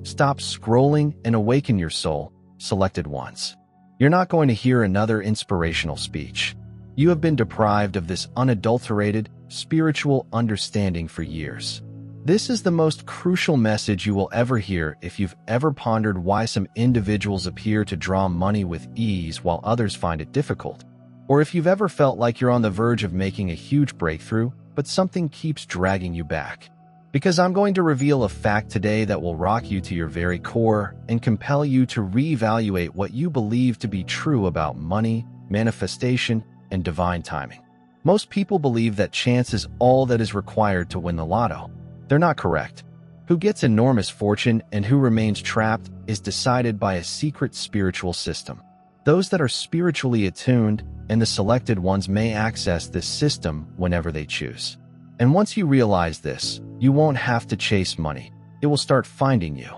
Stop scrolling and awaken your soul, selected ones. You're not going to hear another inspirational speech. You have been deprived of this unadulterated, spiritual understanding for years. This is the most crucial message you will ever hear if you've ever pondered why some individuals appear to draw money with ease while others find it difficult. Or if you've ever felt like you're on the verge of making a huge breakthrough, but something keeps dragging you back. Because I'm going to reveal a fact today that will rock you to your very core and compel you to reevaluate what you believe to be true about money, manifestation, and divine timing. Most people believe that chance is all that is required to win the lotto. They're not correct. Who gets enormous fortune and who remains trapped is decided by a secret spiritual system. Those that are spiritually attuned and the selected ones may access this system whenever they choose. And once you realize this, you won't have to chase money. It will start finding you.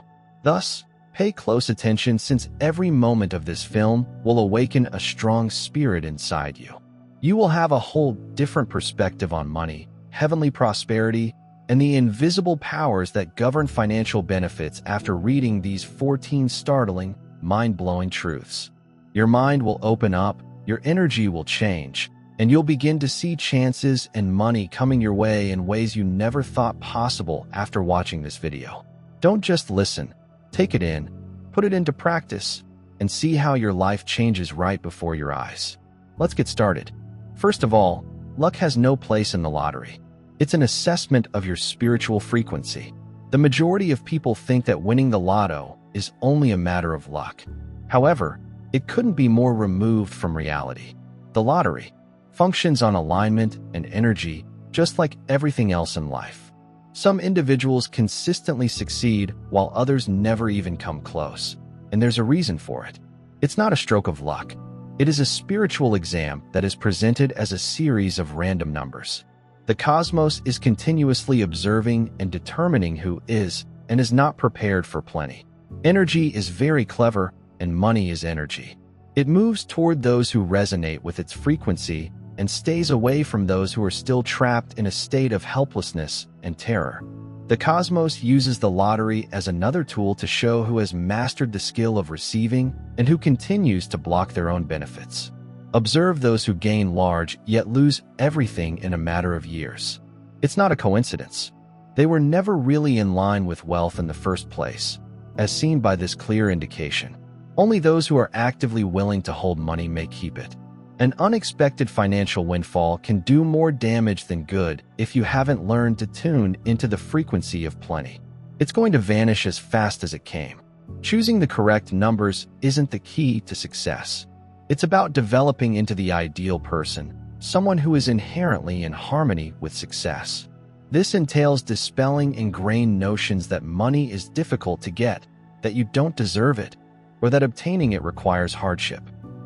Thus, pay close attention since every moment of this film will awaken a strong spirit inside you. You will have a whole different perspective on money, heavenly prosperity, and the invisible powers that govern financial benefits after reading these 14 startling, mind-blowing truths. Your mind will open up, your energy will change, and you'll begin to see chances and money coming your way in ways you never thought possible after watching this video. Don't just listen, take it in, put it into practice, and see how your life changes right before your eyes. Let's get started. First of all, luck has no place in the lottery. It's an assessment of your spiritual frequency. The majority of people think that winning the lotto is only a matter of luck. However, it couldn't be more removed from reality. The lottery functions on alignment and energy, just like everything else in life. Some individuals consistently succeed while others never even come close, and there's a reason for it. It's not a stroke of luck. It is a spiritual exam that is presented as a series of random numbers. The cosmos is continuously observing and determining who is and is not prepared for plenty. Energy is very clever, and money is energy. It moves toward those who resonate with its frequency and stays away from those who are still trapped in a state of helplessness and terror. The cosmos uses the lottery as another tool to show who has mastered the skill of receiving and who continues to block their own benefits. Observe those who gain large yet lose everything in a matter of years. It's not a coincidence. They were never really in line with wealth in the first place, as seen by this clear indication. Only those who are actively willing to hold money may keep it. An unexpected financial windfall can do more damage than good if you haven't learned to tune into the frequency of plenty. It's going to vanish as fast as it came. Choosing the correct numbers isn't the key to success. It's about developing into the ideal person, someone who is inherently in harmony with success. This entails dispelling ingrained notions that money is difficult to get, that you don't deserve it, or that obtaining it requires hardship.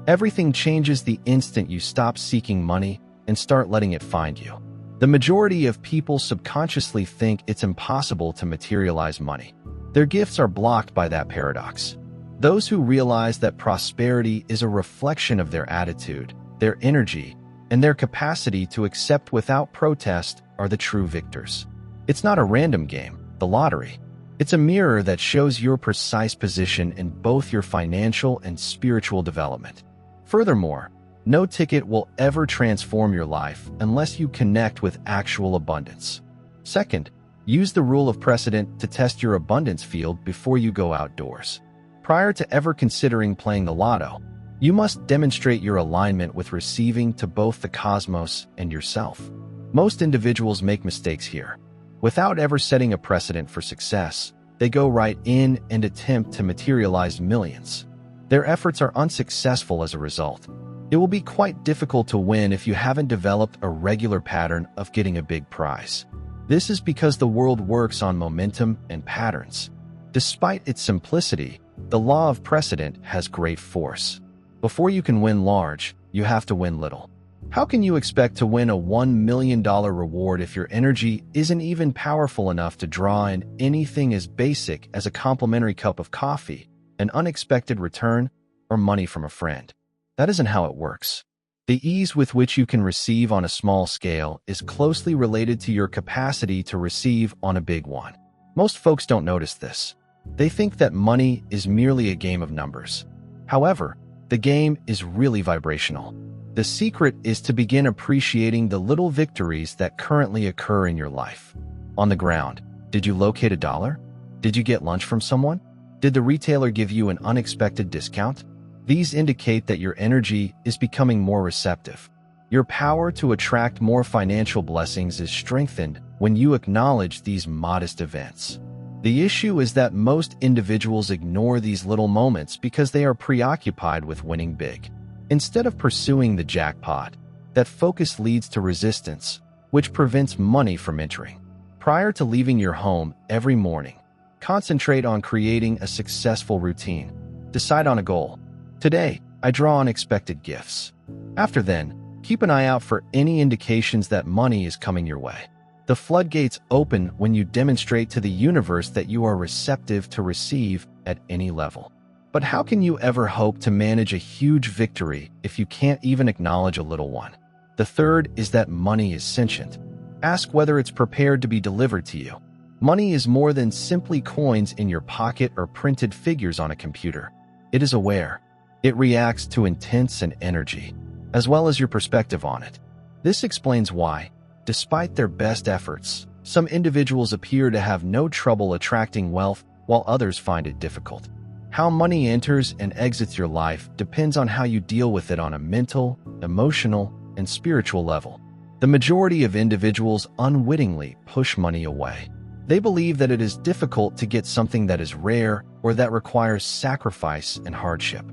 Everything changes the instant you stop seeking money and start letting it find you. The majority of people subconsciously think it's impossible to materialize money. Their gifts are blocked by that paradox. Those who realize that prosperity is a reflection of their attitude, their energy, and their capacity to accept without protest are the true victors. It's not a random game, the lottery. It's a mirror that shows your precise position in both your financial and spiritual development. Furthermore, no ticket will ever transform your life unless you connect with actual abundance. Second, use the rule of precedent to test your abundance field before you go outdoors. Prior to ever considering playing the lotto, you must demonstrate your alignment with receiving to both the cosmos and yourself. Most individuals make mistakes here. Without ever setting a precedent for success, they go right in and attempt to materialize millions. Their efforts are unsuccessful as a result. It will be quite difficult to win if you haven't developed a regular pattern of getting a big prize. This is because the world works on momentum and patterns. Despite its simplicity, the law of precedent has great force. Before you can win large, you have to win little. How can you expect to win a $1 million reward if your energy isn't even powerful enough to draw in anything as basic as a complimentary cup of coffee, an unexpected return, or money from a friend? That isn't how it works. The ease with which you can receive on a small scale is closely related to your capacity to receive on a big one. Most folks don't notice this. They think that money is merely a game of numbers. However, the game is really vibrational. The secret is to begin appreciating the little victories that currently occur in your life. On the ground, did you locate a dollar? Did you get lunch from someone? Did the retailer give you an unexpected discount? These indicate that your energy is becoming more receptive. Your power to attract more financial blessings is strengthened when you acknowledge these modest events. The issue is that most individuals ignore these little moments because they are preoccupied with winning big. Instead of pursuing the jackpot, that focus leads to resistance, which prevents money from entering. Prior to leaving your home every morning, concentrate on creating a successful routine. Decide on a goal. Today, I draw unexpected gifts. After then, keep an eye out for any indications that money is coming your way. The floodgates open when you demonstrate to the universe that you are receptive to receive at any level. But how can you ever hope to manage a huge victory if you can't even acknowledge a little one? The third is that money is sentient. Ask whether it's prepared to be delivered to you. Money is more than simply coins in your pocket or printed figures on a computer. It is aware. It reacts to intents and energy, as well as your perspective on it. This explains why, despite their best efforts, some individuals appear to have no trouble attracting wealth while others find it difficult. How money enters and exits your life depends on how you deal with it on a mental, emotional, and spiritual level. The majority of individuals unwittingly push money away. They believe that it is difficult to get something that is rare or that requires sacrifice and hardship.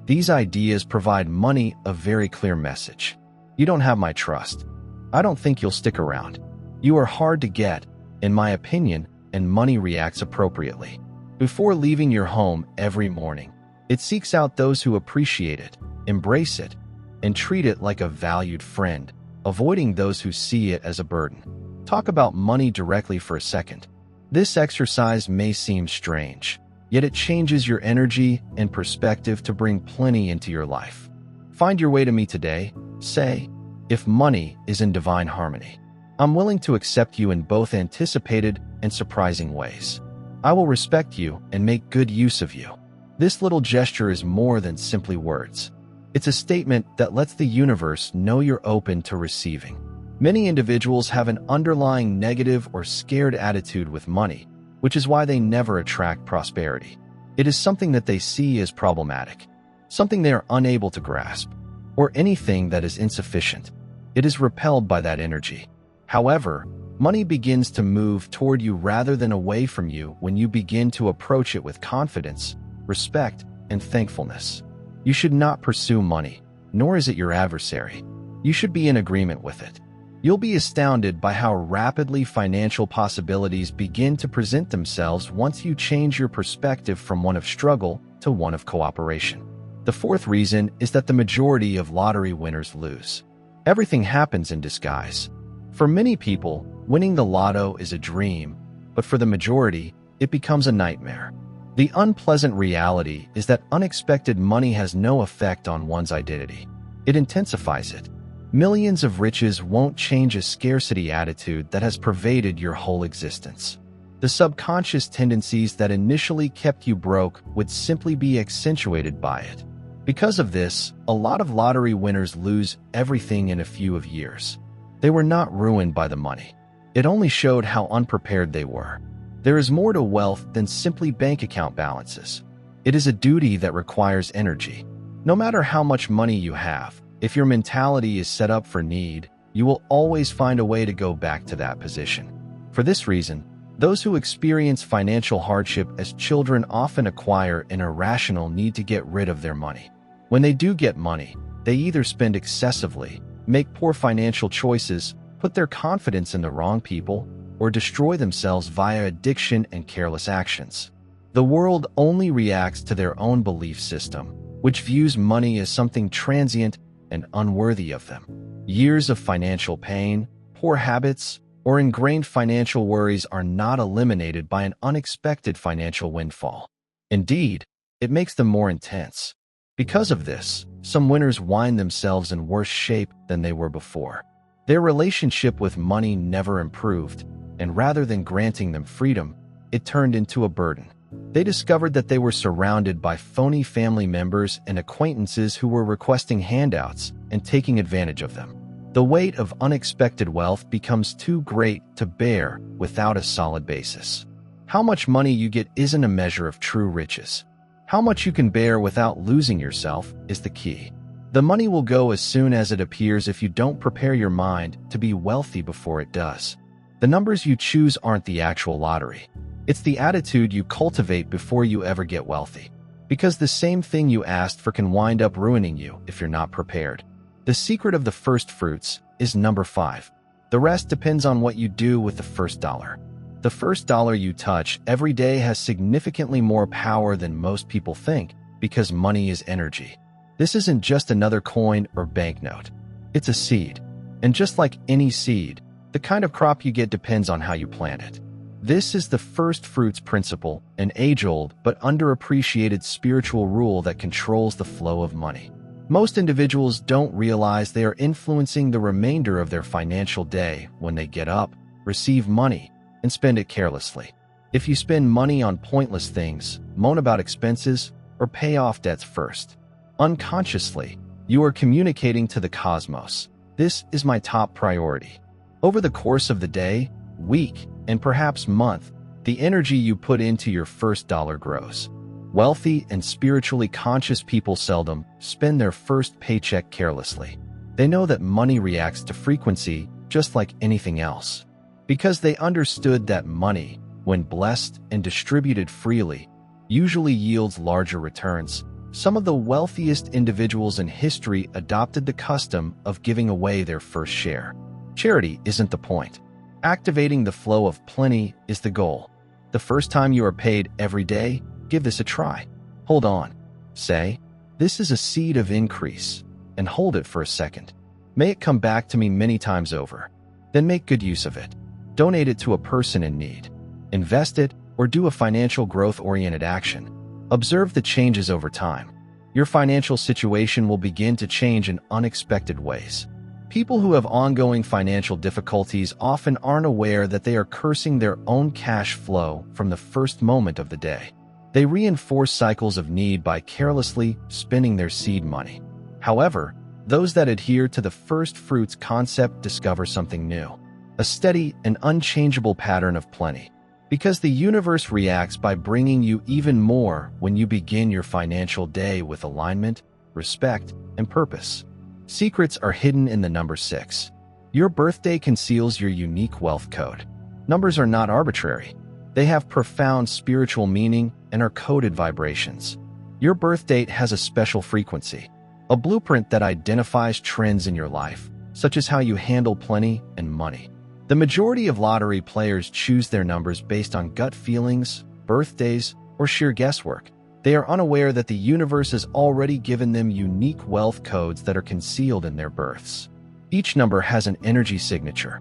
These ideas provide money a very clear message. You don't have my trust. I don't think you'll stick around. You are hard to get, in my opinion, and money reacts appropriately. Before leaving your home every morning, it seeks out those who appreciate it, embrace it, and treat it like a valued friend, avoiding those who see it as a burden. Talk about money directly for a second. This exercise may seem strange, yet it changes your energy and perspective to bring plenty into your life. Find your way to me today. Say, if money is in divine harmony, I'm willing to accept you in both anticipated and surprising ways. I will respect you and make good use of you. This little gesture is more than simply words. It's a statement that lets the universe know you're open to receiving. Many individuals have an underlying negative or scared attitude with money, which is why they never attract prosperity. It is something that they see as problematic, something they are unable to grasp, or anything that is insufficient. It is repelled by that energy. However, money begins to move toward you rather than away from you when you begin to approach it with confidence, respect, and thankfulness. You should not pursue money, nor is it your adversary. You should be in agreement with it. You'll be astounded by how rapidly financial possibilities begin to present themselves once you change your perspective from one of struggle to one of cooperation. The fourth reason is that the majority of lottery winners lose. Everything happens in disguise. For many people, winning the lotto is a dream, but for the majority, it becomes a nightmare. The unpleasant reality is that unexpected money has no effect on one's identity. It intensifies it. Millions of riches won't change a scarcity attitude that has pervaded your whole existence. The subconscious tendencies that initially kept you broke would simply be accentuated by it. Because of this, a lot of lottery winners lose everything in a few years. They were not ruined by the money. It only showed how unprepared they were. There is more to wealth than simply bank account balances. It is a duty that requires energy. No matter how much money you have, if your mentality is set up for need, you will always find a way to go back to that position. For this reason, those who experience financial hardship as children often acquire an irrational need to get rid of their money. When they do get money, they either spend excessively, make poor financial choices, put their confidence in the wrong people, or destroy themselves via addiction and careless actions. The world only reacts to their own belief system, which views money as something transient and unworthy of them. Years of financial pain, poor habits, or ingrained financial worries are not eliminated by an unexpected financial windfall. Indeed, it makes them more intense. Because of this, some winners wind themselves in worse shape than they were before. Their relationship with money never improved, and rather than granting them freedom, it turned into a burden. They discovered that they were surrounded by phony family members and acquaintances who were requesting handouts and taking advantage of them. The weight of unexpected wealth becomes too great to bear without a solid basis. How much money you get isn't a measure of true riches. How much you can bear without losing yourself is the key. The money will go as soon as it appears if you don't prepare your mind to be wealthy before it does. The numbers you choose aren't the actual lottery. It's the attitude you cultivate before you ever get wealthy. Because the same thing you asked for can wind up ruining you if you're not prepared. The secret of the first fruits is number 5. The rest depends on what you do with the first dollar. The first dollar you touch every day has significantly more power than most people think because money is energy. This isn't just another coin or banknote. It's a seed. And just like any seed, the kind of crop you get depends on how you plant it. This is the first fruits principle, an age-old but underappreciated spiritual rule that controls the flow of money. Most individuals don't realize they are influencing the remainder of their financial day when they get up, receive money, and spend it carelessly. If you spend money on pointless things, moan about expenses, or pay off debts first, unconsciously, you are communicating to the cosmos, "This is my top priority." Over the course of the day, week, and perhaps month, the energy you put into your first dollar grows. Wealthy and spiritually conscious people seldom spend their first paycheck carelessly. They know that money reacts to frequency just like anything else. Because they understood that money, when blessed and distributed freely, usually yields larger returns. Some of the wealthiest individuals in history adopted the custom of giving away their first share. Charity isn't the point. Activating the flow of plenty is the goal. The first time you are paid every day, give this a try. Hold on. Say, "This is a seed of increase," and hold it for a second. May it come back to me many times over. Then make good use of it. Donate it to a person in need. Invest it or do a financial growth-oriented action. Observe the changes over time. Your financial situation will begin to change in unexpected ways. People who have ongoing financial difficulties often aren't aware that they are cursing their own cash flow from the first moment of the day. They reinforce cycles of need by carelessly spending their seed money. However, those that adhere to the first fruits concept discover something new, a steady and unchangeable pattern of plenty. Because the universe reacts by bringing you even more when you begin your financial day with alignment, respect, and purpose. Secrets are hidden in the number 6. Your birthday conceals your unique wealth code. Numbers are not arbitrary. They have profound spiritual meaning and are coded vibrations. Your birth date has a special frequency, a blueprint that identifies trends in your life, such as how you handle plenty and money. The majority of lottery players choose their numbers based on gut feelings, birthdays, or sheer guesswork. They are unaware that the universe has already given them unique wealth codes that are concealed in their births. Each number has an energy signature.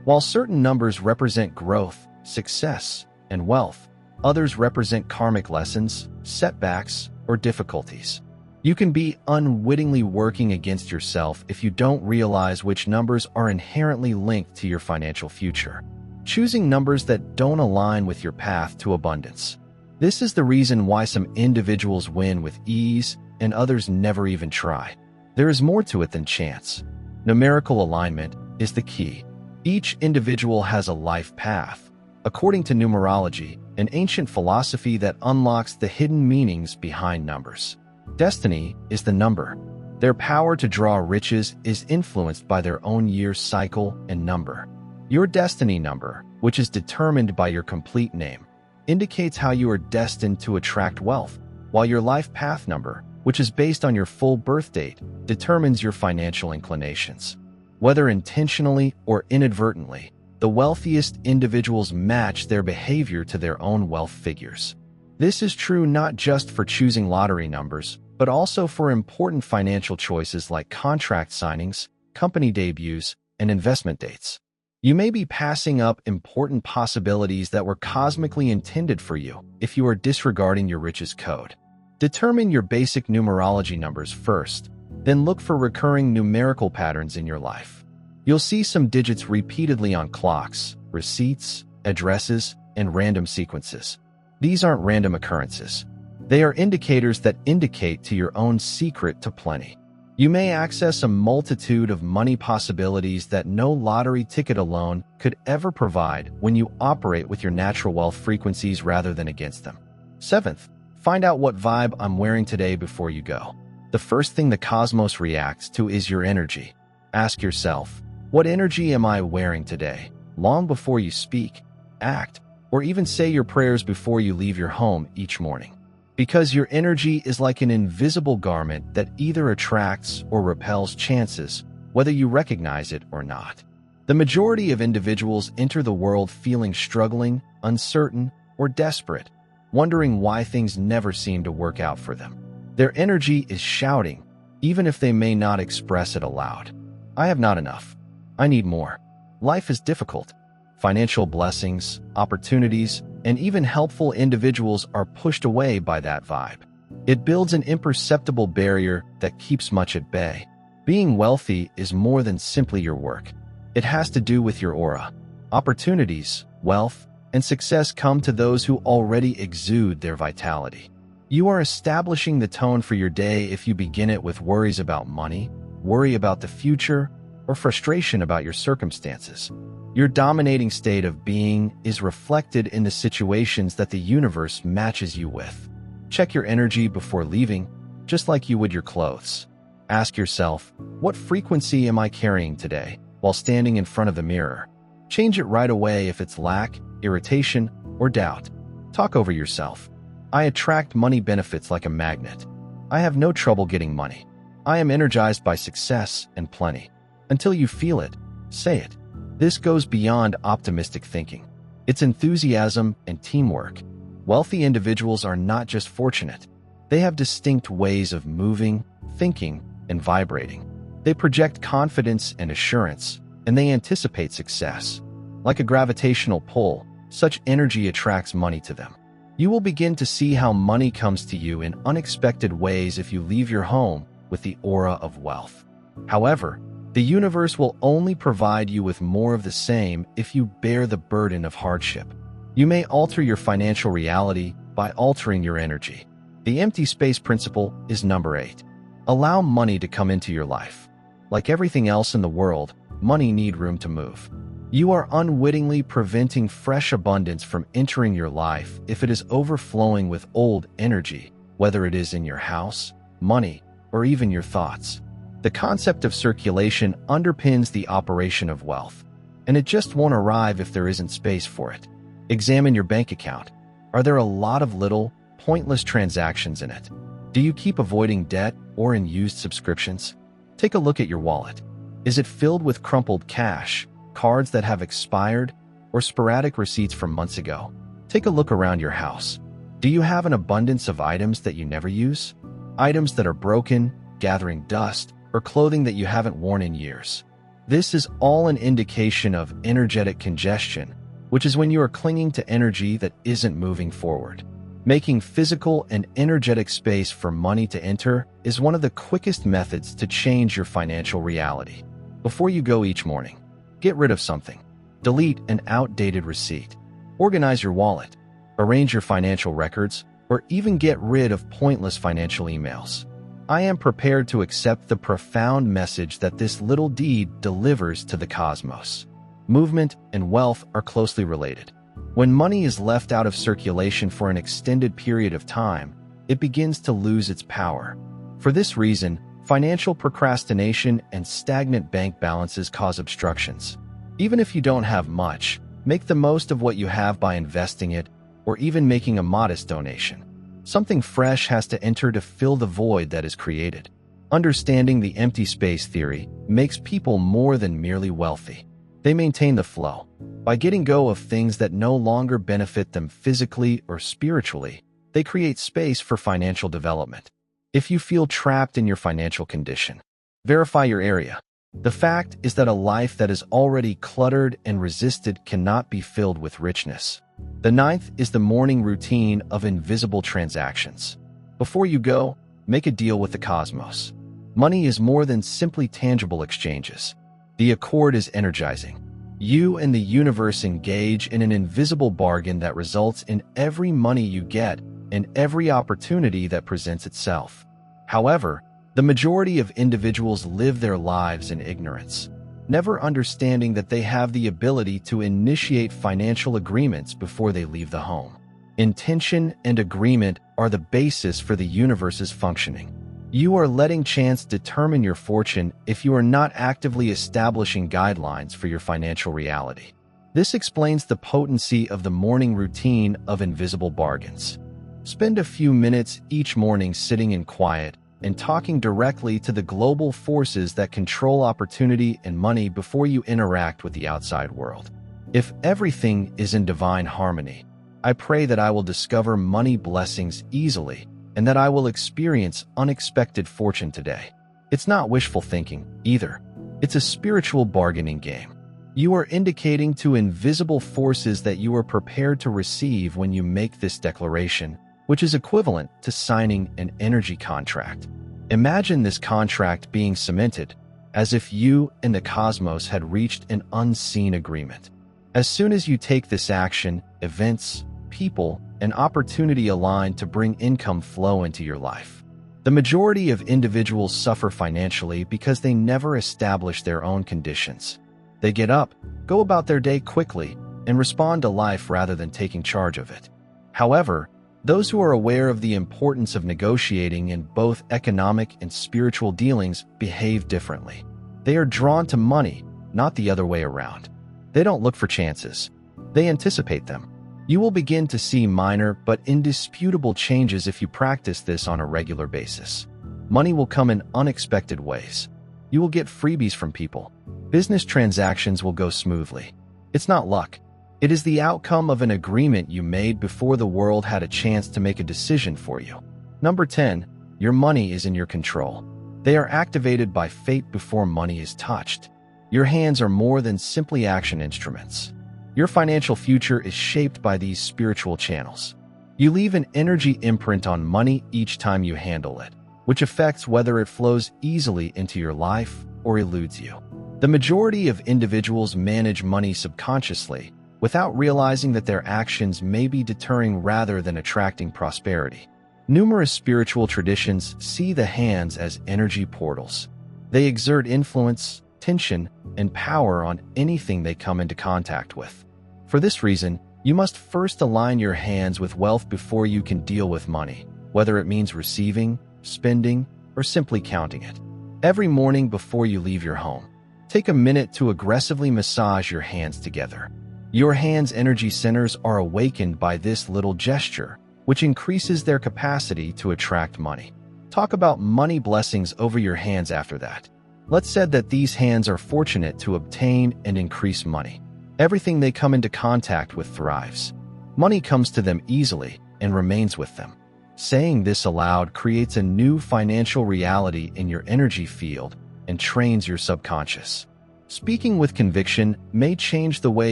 While certain numbers represent growth, success, and wealth, others represent karmic lessons, setbacks, or difficulties. You can be unwittingly working against yourself if you don't realize which numbers are inherently linked to your financial future. Choosing numbers that don't align with your path to abundance. This is the reason why some individuals win with ease and others never even try. There is more to it than chance. Numerical alignment is the key. Each individual has a life path, according to numerology, an ancient philosophy that unlocks the hidden meanings behind numbers. Destiny is the number. Their power to draw riches is influenced by their own year cycle and number. Your destiny number, which is determined by your complete name, indicates how you are destined to attract wealth, while your life path number, which is based on your full birth date, determines your financial inclinations. Whether intentionally or inadvertently, the wealthiest individuals match their behavior to their own wealth figures. This is true not just for choosing lottery numbers, but also for important financial choices like contract signings, company debuts, and investment dates. You may be passing up important possibilities that were cosmically intended for you if you are disregarding your riches code. Determine your basic numerology numbers first, then look for recurring numerical patterns in your life. You'll see some digits repeatedly on clocks, receipts, addresses, and random sequences. These aren't random occurrences. They are indicators that indicate to your own secret to plenty. You may access a multitude of money possibilities that no lottery ticket alone could ever provide when you operate with your natural wealth frequencies rather than against them. Seventh, find out what vibe I'm wearing today before you go. The first thing the cosmos reacts to is your energy. Ask yourself, what energy am I wearing today? Long before you speak, act, or even say your prayers before you leave your home each morning. Because your energy is like an invisible garment that either attracts or repels chances, whether you recognize it or not. The majority of individuals enter the world feeling struggling, uncertain, or desperate, wondering why things never seem to work out for them. Their energy is shouting, even if they may not express it aloud. I have not enough. I need more. Life is difficult. Financial blessings, opportunities, and even helpful individuals are pushed away by that vibe. It builds an imperceptible barrier that keeps much at bay. Being wealthy is more than simply your work. It has to do with your aura. Opportunities, wealth, and success come to those who already exude their vitality. You are establishing the tone for your day if you begin it with worries about money, worry about the future, or frustration about your circumstances. Your dominating state of being is reflected in the situations that the universe matches you with. Check your energy before leaving, just like you would your clothes. Ask yourself, what frequency am I carrying today while standing in front of the mirror? Change it right away if it's lack, irritation, or doubt. Talk over yourself. I attract money benefits like a magnet. I have no trouble getting money. I am energized by success and plenty. Until you feel it, say it. This goes beyond optimistic thinking. It's enthusiasm and teamwork. Wealthy individuals are not just fortunate. They have distinct ways of moving, thinking, and vibrating. They project confidence and assurance, and they anticipate success. Like a gravitational pull, such energy attracts money to them. You will begin to see how money comes to you in unexpected ways if you leave your home with the aura of wealth. However, the universe will only provide you with more of the same if you bear the burden of hardship. You may alter your financial reality by altering your energy. The empty space principle is number 8. Allow money to come into your life. Like everything else in the world, money needs room to move. You are unwittingly preventing fresh abundance from entering your life if it is overflowing with old energy, whether it is in your house, money, or even your thoughts. The concept of circulation underpins the operation of wealth, and it just won't arrive if there isn't space for it. Examine your bank account. Are there a lot of little, pointless transactions in it? Do you keep avoiding debt or unused subscriptions? Take a look at your wallet. Is it filled with crumpled cash, cards that have expired, or sporadic receipts from months ago? Take a look around your house. Do you have an abundance of items that you never use? Items that are broken, gathering dust, or clothing that you haven't worn in years? This is all an indication of energetic congestion, which is when you are clinging to energy that isn't moving forward. Making physical and energetic space for money to enter is one of the quickest methods to change your financial reality. Before you go each morning, get rid of something. Delete an outdated receipt. Organize your wallet. Arrange your financial records, or even get rid of pointless financial emails. I am prepared to accept the profound message that this little deed delivers to the cosmos. Movement and wealth are closely related. When money is left out of circulation for an extended period of time, it begins to lose its power. For this reason, financial procrastination and stagnant bank balances cause obstructions. Even if you don't have much, make the most of what you have by investing it, or even making a modest donation. Something fresh has to enter to fill the void that is created. Understanding the empty space theory makes people more than merely wealthy. They maintain the flow. By getting go of things that no longer benefit them physically or spiritually, they create space for financial development. If you feel trapped in your financial condition, verify your area. The fact is that a life that is already cluttered and resisted cannot be filled with richness. The 9th is the morning routine of invisible transactions. Before you go, make a deal with the cosmos. Money is more than simply tangible exchanges. The accord is energizing. You and the universe engage in an invisible bargain that results in every money you get and every opportunity that presents itself. However, the majority of individuals live their lives in ignorance, never understanding that they have the ability to initiate financial agreements before they leave the home. Intention and agreement are the basis for the universe's functioning. You are letting chance determine your fortune if you are not actively establishing guidelines for your financial reality. This explains the potency of the morning routine of invisible bargains. Spend a few minutes each morning sitting in quiet and talking directly to the global forces that control opportunity and money before you interact with the outside world. If everything is in divine harmony, I pray that I will discover money blessings easily and that I will experience unexpected fortune today. It's not wishful thinking, either. It's a spiritual bargaining game. You are indicating to invisible forces that you are prepared to receive when you make this declaration, which is equivalent to signing an energy contract. Imagine this contract being cemented, as if you and the cosmos had reached an unseen agreement. As soon as you take this action, events, people, and opportunity align to bring income flow into your life. The majority of individuals suffer financially because they never establish their own conditions. They get up, go about their day quickly, and respond to life rather than taking charge of it. However, those who are aware of the importance of negotiating in both economic and spiritual dealings behave differently. They are drawn to money, not the other way around. They don't look for chances. They anticipate them. You will begin to see minor but indisputable changes if you practice this on a regular basis. Money will come in unexpected ways. You will get freebies from people. Business transactions will go smoothly. It's not luck. It is the outcome of an agreement you made before the world had a chance to make a decision for you. Number 10, your money is in your control. They are activated by fate before money is touched. Your hands are more than simply action instruments. Your financial future is shaped by these spiritual channels. You leave an energy imprint on money each time you handle it, which affects whether it flows easily into your life or eludes you. The majority of individuals manage money subconsciously, without realizing that their actions may be deterring rather than attracting prosperity. Numerous spiritual traditions see the hands as energy portals. They exert influence, tension, and power on anything they come into contact with. For this reason, you must first align your hands with wealth before you can deal with money, whether it means receiving, spending, or simply counting it. Every morning before you leave your home, take a minute to aggressively massage your hands together. Your hands' energy centers are awakened by this little gesture, which increases their capacity to attract money. Talk about money blessings over your hands after that. Let's say that these hands are fortunate to obtain and increase money. Everything they come into contact with thrives. Money comes to them easily and remains with them. Saying this aloud creates a new financial reality in your energy field and trains your subconscious. Speaking with conviction may change the way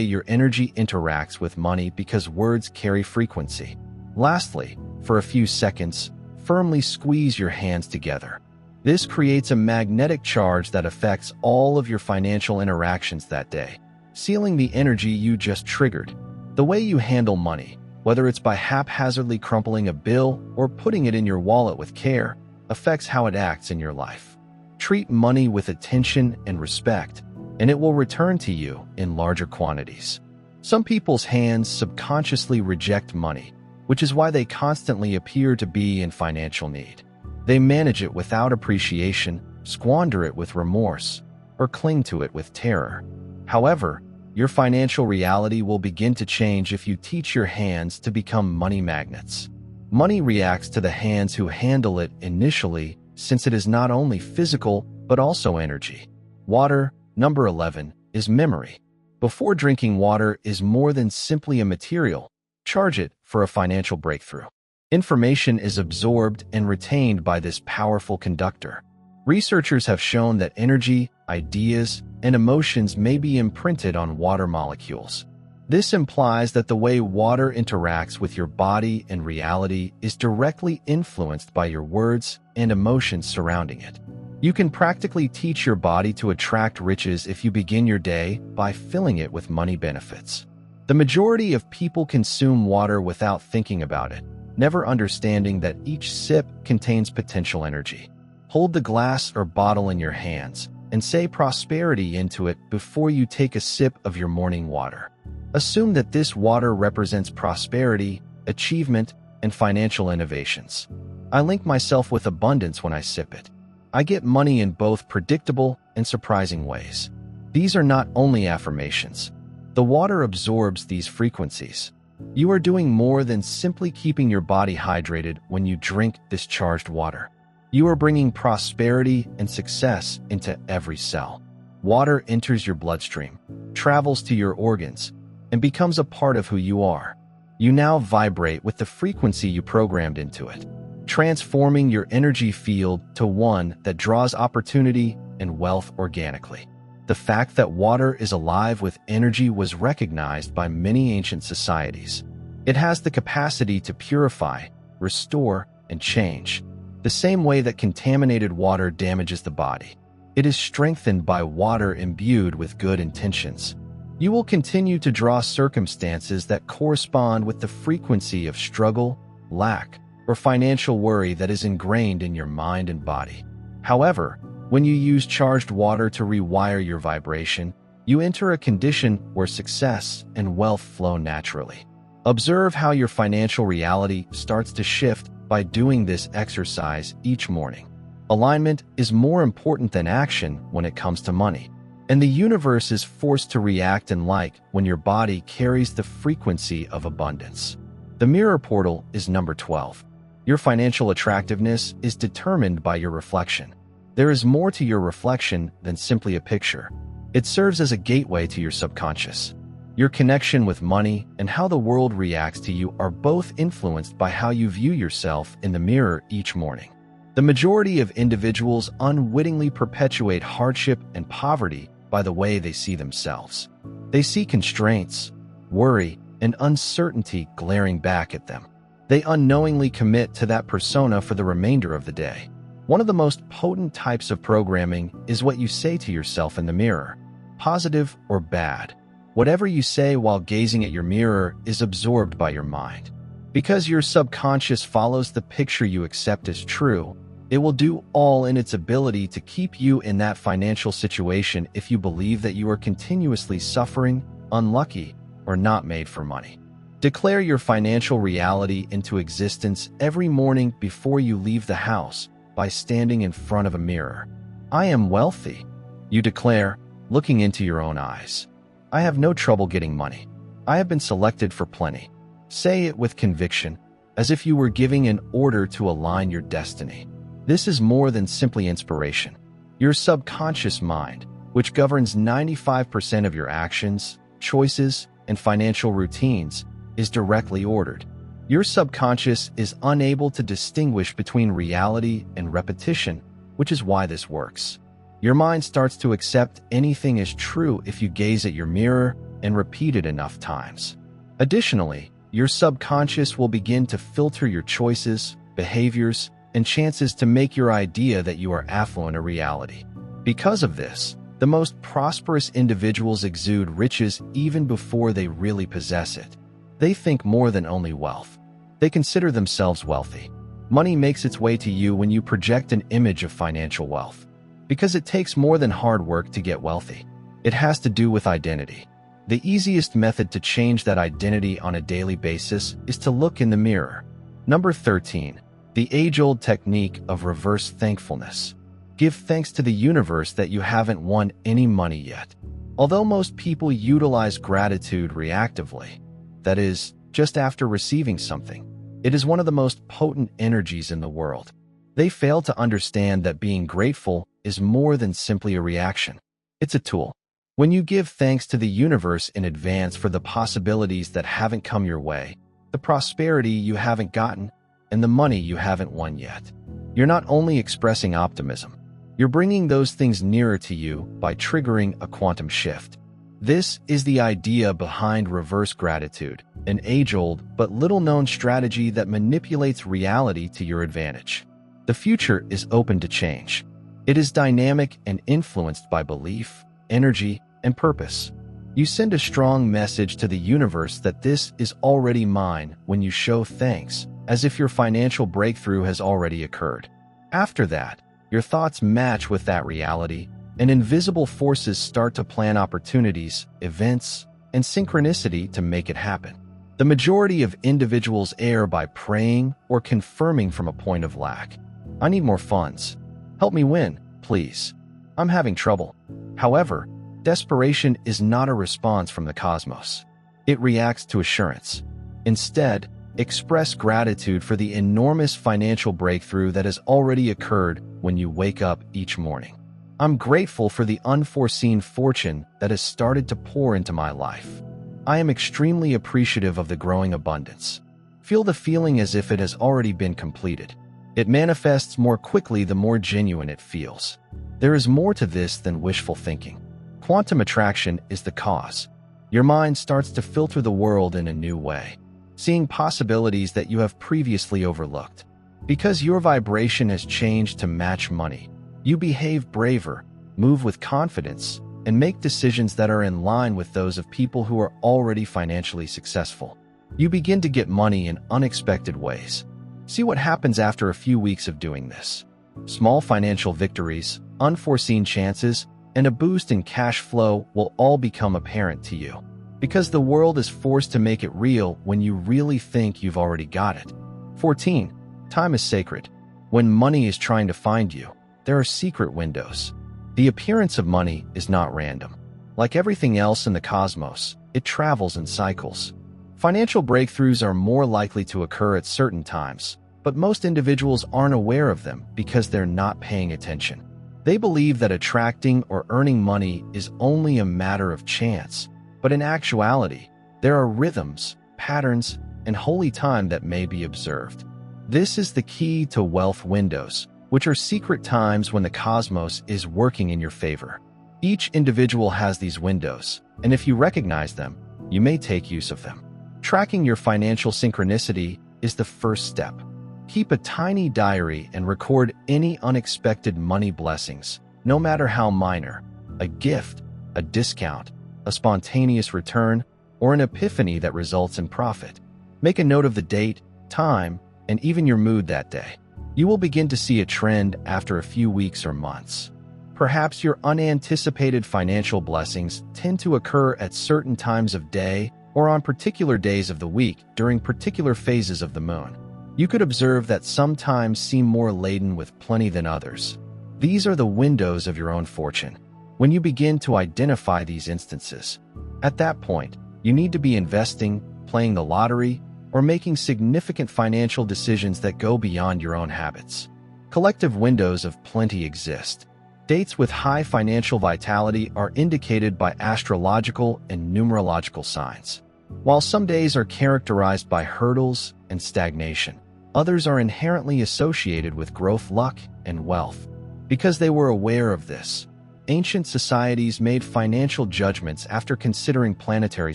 your energy interacts with money because words carry frequency. Lastly, for a few seconds, firmly squeeze your hands together. This creates a magnetic charge that affects all of your financial interactions that day, sealing the energy you just triggered. The way you handle money, whether it's by haphazardly crumpling a bill or putting it in your wallet with care, affects how it acts in your life. Treat money with attention and respect, and it will return to you in larger quantities. Some people's hands subconsciously reject money, which is why they constantly appear to be in financial need. They manage it without appreciation, squander it with remorse, or cling to it with terror. However, your financial reality will begin to change if you teach your hands to become money magnets. Money reacts to the hands who handle it initially, since it is not only physical, but also energy. Water, number 11, is memory. Before drinking water is more than simply a material, charge it for a financial breakthrough. Information is absorbed and retained by this powerful conductor. Researchers have shown that energy, ideas, and emotions may be imprinted on water molecules. This implies that the way water interacts with your body and reality is directly influenced by your words and emotions surrounding it. You can practically teach your body to attract riches if you begin your day by filling it with money benefits. The majority of people consume water without thinking about it, never understanding that each sip contains potential energy. Hold the glass or bottle in your hands and say prosperity into it before you take a sip of your morning water. Assume that this water represents prosperity, achievement, and financial innovations. I link myself with abundance when I sip it. I get money in both predictable and surprising ways. These are not only affirmations. The water absorbs these frequencies. You are doing more than simply keeping your body hydrated when you drink this charged water. You are bringing prosperity and success into every cell. Water enters your bloodstream, travels to your organs, and becomes a part of who you are. You now vibrate with the frequency you programmed into it, transforming your energy field to one that draws opportunity and wealth organically. The fact that water is alive with energy was recognized by many ancient societies. It has the capacity to purify, restore, and change. The same way that contaminated water damages the body, it is strengthened by water imbued with good intentions. You will continue to draw circumstances that correspond with the frequency of struggle, lack, or financial worry that is ingrained in your mind and body. However, when you use charged water to rewire your vibration, you enter a condition where success and wealth flow naturally. Observe how your financial reality starts to shift by doing this exercise each morning. Alignment is more important than action when it comes to money, and the universe is forced to react in like when your body carries the frequency of abundance. The mirror portal is number 12. Your financial attractiveness is determined by your reflection. There is more to your reflection than simply a picture. It serves as a gateway to your subconscious. Your connection with money and how the world reacts to you are both influenced by how you view yourself in the mirror each morning. The majority of individuals unwittingly perpetuate hardship and poverty by the way they see themselves. They see constraints, worry, and uncertainty glaring back at them. They unknowingly commit to that persona for the remainder of the day. One of the most potent types of programming is what you say to yourself in the mirror, positive or bad. Whatever you say while gazing at your mirror is absorbed by your mind. Because your subconscious follows the picture you accept as true, it will do all in its ability to keep you in that financial situation if you believe that you are continuously suffering, unlucky, or not made for money. Declare your financial reality into existence every morning before you leave the house by standing in front of a mirror. I am wealthy, you declare, looking into your own eyes. I have no trouble getting money. I have been selected for plenty. Say it with conviction, as if you were giving an order to align your destiny. This is more than simply inspiration. Your subconscious mind, which governs 95% of your actions, choices, and financial routines, is directly ordered. Your subconscious is unable to distinguish between reality and repetition, which is why this works. Your mind starts to accept anything as true if you gaze at your mirror and repeat it enough times. Additionally, your subconscious will begin to filter your choices, behaviors, and chances to make your idea that you are affluent a reality. Because of this, the most prosperous individuals exude riches even before they really possess it. They think more than only wealth. They consider themselves wealthy. Money makes its way to you when you project an image of financial wealth. Because it takes more than hard work to get wealthy. It has to do with identity. The easiest method to change that identity on a daily basis is to look in the mirror. Number 13. The age-old technique of reverse thankfulness. Give thanks to the universe that you haven't won any money yet. Although most people utilize gratitude reactively, that is, just after receiving something, it is one of the most potent energies in the world. They fail to understand that being grateful is more than simply a reaction. It's a tool. When you give thanks to the universe in advance for the possibilities that haven't come your way, the prosperity you haven't gotten, and the money you haven't won yet, you're not only expressing optimism, you're bringing those things nearer to you by triggering a quantum shift. This is the idea behind reverse gratitude, an age-old but little-known strategy that manipulates reality to your advantage. The future is open to change. It is dynamic and influenced by belief, energy, and purpose. You send a strong message to the universe that this is already mine when you show thanks, as if your financial breakthrough has already occurred. After that, your thoughts match with that reality, and invisible forces start to plan opportunities, events, and synchronicity to make it happen. The majority of individuals err by praying or confirming from a point of lack. I need more funds. Help me win, please. I'm having trouble. However, desperation is not a response from the cosmos. It reacts to assurance. Instead, express gratitude for the enormous financial breakthrough that has already occurred when you wake up each morning. I'm grateful for the unforeseen fortune that has started to pour into my life. I am extremely appreciative of the growing abundance. Feel the feeling as if it has already been completed. It manifests more quickly the more genuine it feels. There is more to this than wishful thinking. Quantum attraction is the cause. Your mind starts to filter the world in a new way, seeing possibilities that you have previously overlooked. Because your vibration has changed to match money, you behave braver, move with confidence, and make decisions that are in line with those of people who are already financially successful. You begin to get money in unexpected ways. See what happens after a few weeks of doing this. Small financial victories, unforeseen chances, and a boost in cash flow will all become apparent to you. Because the world is forced to make it real when you really think you've already got it. 14. Time is sacred. When money is trying to find you, there are secret windows. The appearance of money is not random. Like everything else in the cosmos, it travels in cycles. Financial breakthroughs are more likely to occur at certain times, but most individuals aren't aware of them because they're not paying attention. They believe that attracting or earning money is only a matter of chance, but in actuality, there are rhythms, patterns, and holy time that may be observed. This is the key to wealth windows, which are secret times when the cosmos is working in your favor. Each individual has these windows, and if you recognize them, you may take use of them. Tracking your financial synchronicity is the first step. Keep a tiny diary and record any unexpected money blessings, no matter how minor: a gift, a discount, a spontaneous return, or an epiphany that results in profit. Make a note of the date, time, and even your mood that day. You will begin to see a trend after a few weeks or months. Perhaps your unanticipated financial blessings tend to occur at certain times of day or on particular days of the week during particular phases of the moon. You could observe that some times seem more laden with plenty than others. These are the windows of your own fortune. When you begin to identify these instances, at that point, you need to be investing, playing the lottery, or making significant financial decisions that go beyond your own habits. Collective windows of plenty exist. Dates with high financial vitality are indicated by astrological and numerological signs. While some days are characterized by hurdles and stagnation, others are inherently associated with growth, luck, and wealth. Because they were aware of this, ancient societies made financial judgments after considering planetary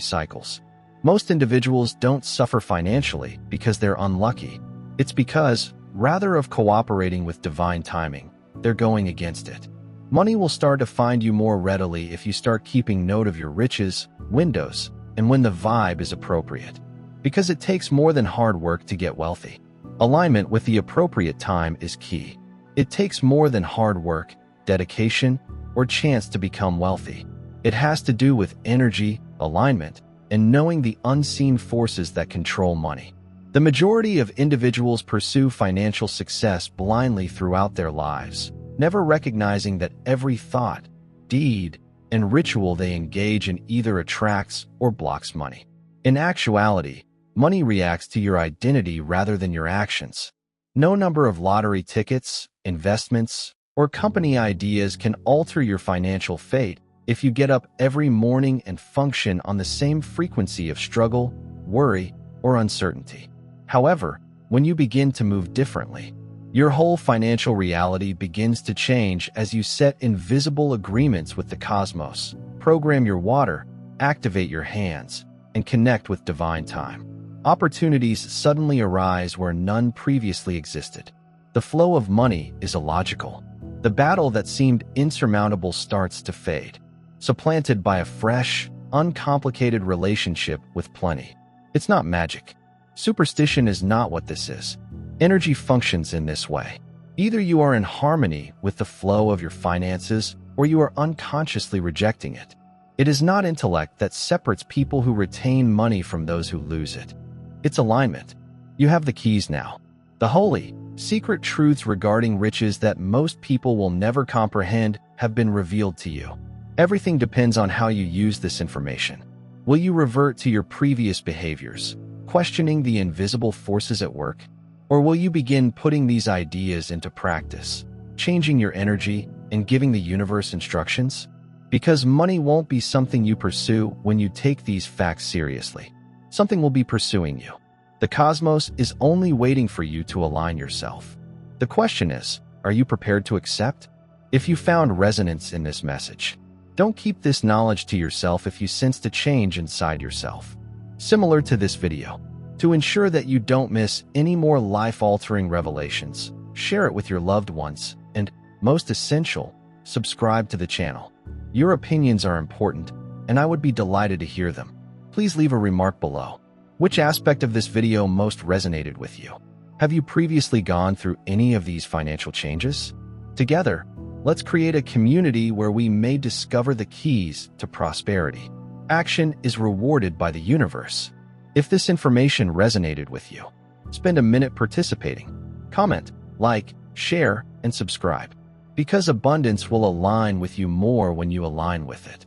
cycles. Most individuals don't suffer financially because they're unlucky. It's because, rather of cooperating with divine timing, they're going against it. Money will start to find you more readily if you start keeping note of your riches, windows, and when the vibe is appropriate. Because it takes more than hard work to get wealthy. Alignment with the appropriate time is key. It takes more than hard work, dedication, or chance to become wealthy. It has to do with energy, alignment, and knowing the unseen forces that control money. The majority of individuals pursue financial success blindly throughout their lives, never recognizing that every thought, deed, and ritual they engage in either attracts or blocks money. In actuality, money reacts to your identity rather than your actions. No number of lottery tickets, investments, or company ideas can alter your financial fate if you get up every morning and function on the same frequency of struggle, worry, or uncertainty. However, when you begin to move differently, your whole financial reality begins to change as you set invisible agreements with the cosmos, program your water, activate your hands, and connect with divine time. Opportunities suddenly arise where none previously existed. The flow of money is illogical. The battle that seemed insurmountable starts to fade, supplanted by a fresh, uncomplicated relationship with plenty. It's not magic. Superstition is not what this is. Energy functions in this way. Either you are in harmony with the flow of your finances, or you are unconsciously rejecting it. It is not intellect that separates people who retain money from those who lose it. It's alignment. You have the keys now. The holy, secret truths regarding riches that most people will never comprehend have been revealed to you. Everything depends on how you use this information. Will you revert to your previous behaviors, questioning the invisible forces at work? Or will you begin putting these ideas into practice, changing your energy and giving the universe instructions? Because money won't be something you pursue when you take these facts seriously. Something will be pursuing you. The cosmos is only waiting for you to align yourself. The question is, are you prepared to accept? If you found resonance in this message, don't keep this knowledge to yourself if you sense a change inside yourself. Similar to this video, to ensure that you don't miss any more life-altering revelations, share it with your loved ones, and, most essential, subscribe to the channel. Your opinions are important, and I would be delighted to hear them. Please leave a remark below. Which aspect of this video most resonated with you? Have you previously gone through any of these financial changes? Together, let's create a community where we may discover the keys to prosperity. Action is rewarded by the universe. If this information resonated with you, spend a minute participating. Comment, like, share, and subscribe. Because abundance will align with you more when you align with it.